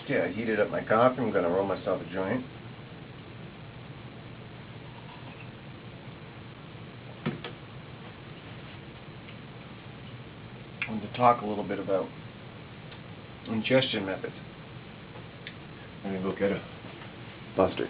Yeah, I heated up my coffee. I'm going to roll myself a joint. I want to talk a little bit about ingestion methods. I'm going to go get a buster.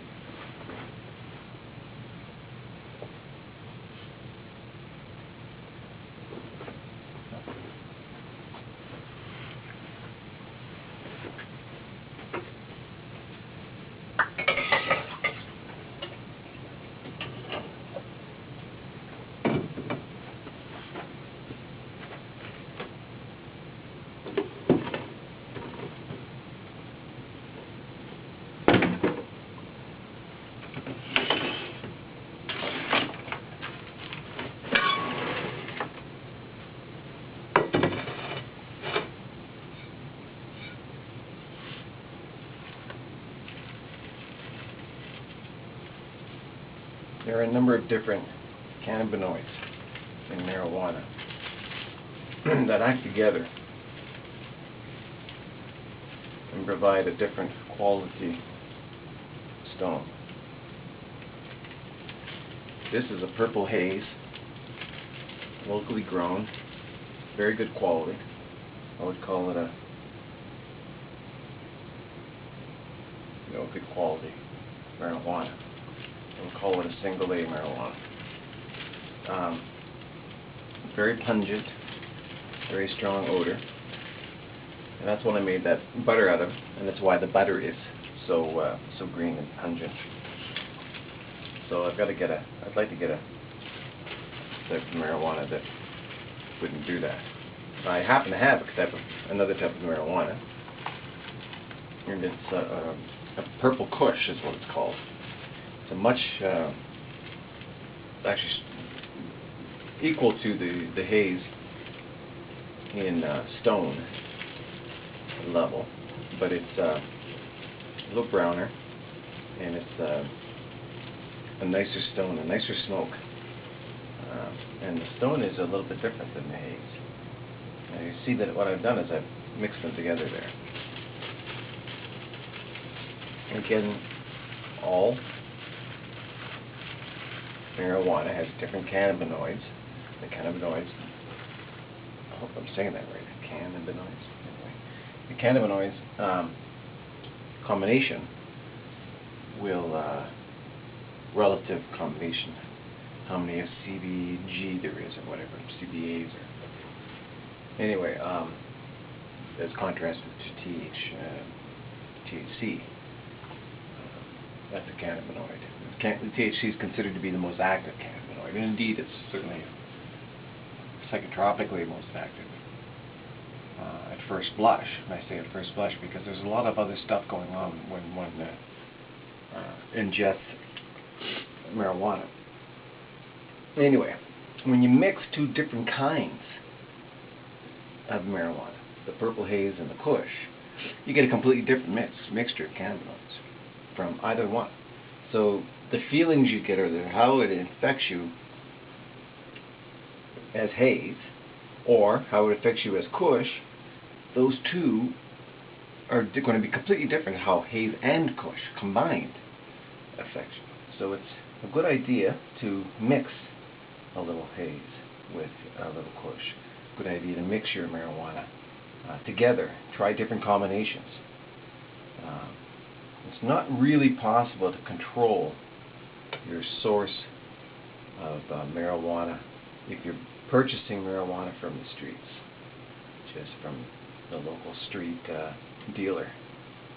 There are a number of different cannabinoids in marijuana that act together and provide a different quality stone. This is a purple haze, locally grown, very good quality. I would call it a good quality marijuana. We'll call it a single A marijuana. Very pungent, very strong odor, and that's what I made that butter out of, and that's why the butter is so green and pungent. So I'd like to get a type of marijuana that wouldn't do that. I happen to have another type of marijuana, and it's a purple kush is what it's called. It's a much, actually equal to the haze in stone level, but it's a little browner, and it's a nicer stone, a nicer smoke, and the stone is a little bit different than the haze. Now you see that what I've done is I've mixed them together there. Again, all marijuana has different cannabinoids. The cannabinoids, I hope I'm saying that right, cannabinoids. Anyway, the cannabinoids combination will, relative combination, how many CBG there is or whatever, CBAs or, anyway, as contrasted to THC. That's a cannabinoid. The THC is considered to be the most active cannabinoid, and indeed it's certainly psychotropically most active at first blush. And I say at first blush because there's a lot of other stuff going on when one ingests marijuana. Anyway, when you mix two different kinds of marijuana, the purple haze and the kush, you get a completely different mixture of cannabinoids from either one. So the feelings you get, or how it infects you as haze, or how it affects you as kush, those two are going to be completely different. How haze and kush combined affects you. So it's a good idea to mix a little haze with a little kush. Good idea to mix your marijuana together. Try different combinations. It's not really possible to control your source of marijuana if you're purchasing marijuana from the streets, just from the local street dealer.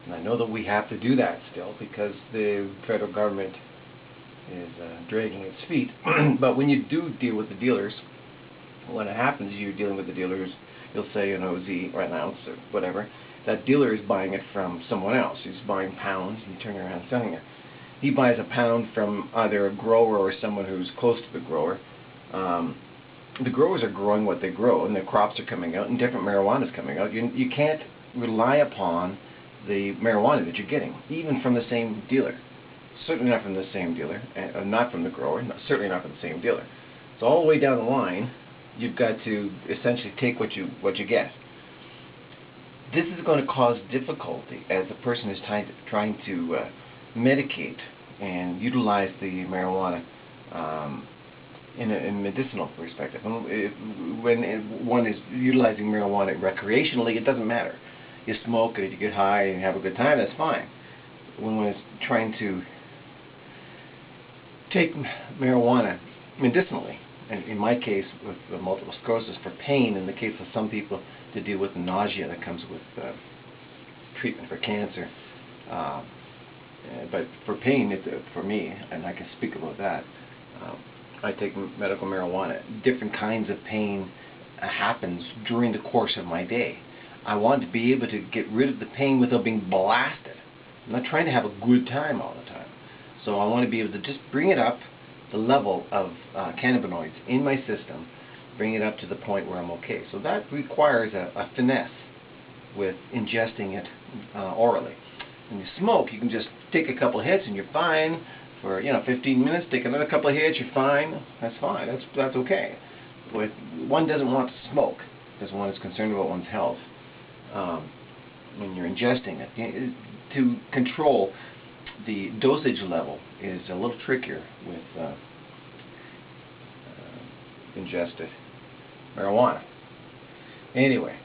And I know that we have to do that still because the federal government is dragging its feet. But when you do deal with the dealers, when it happens you're dealing with the dealers, you'll say an OZ or an ounce or whatever. That dealer is buying it from someone else. He's buying pounds and turning around and selling it. He buys a pound from either a grower or someone who's close to the grower. The growers are growing what they grow, and the crops are coming out, and different marijuana is coming out. You can't rely upon the marijuana that you're getting, even from the same dealer. Certainly not from the same dealer, not from the grower, certainly not from the same dealer. So all the way down the line, you've got to essentially take what you get. this is going to cause difficulty as the person is trying to medicate and utilize the marijuana in a medicinal perspective. When one is utilizing marijuana recreationally, it doesn't matter. You smoke it, you get high, and have a good time, that's fine. When one is trying to take marijuana medicinally, and in my case with multiple sclerosis for pain, in the case of some people to deal with the nausea that comes with treatment for cancer, but for pain, for me, and I can speak about that, I take medical marijuana. Different kinds of pain happens during the course of my day. I want to be able to get rid of the pain without being blasted. I'm not trying to have a good time all the time. So I want to be able to just bring it up, the level of cannabinoids in my system, bring it up to the point where I'm okay. So that requires a finesse with ingesting it orally. When you smoke, you can just take a couple hits and you're fine for 15 minutes. Take another couple of hits, you're fine. That's fine. That's okay. But one doesn't want to smoke because one is concerned about one's health. When you're ingesting it, to control the dosage level is a little trickier with ingested marijuana. Anyway,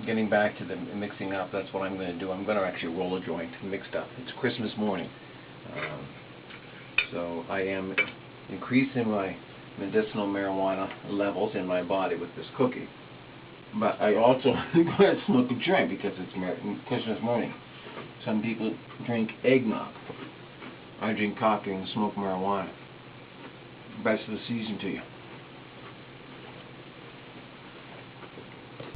getting back to the mixing up, that's what I'm going to do. I'm going to actually roll a joint mixed up. It's Christmas morning. So I am increasing my medicinal marijuana levels in my body with this cookie. But I also am going to smoke a joint because it's Christmas morning. Some people drink eggnog. I drink coffee and smoke marijuana. Best of the season to you.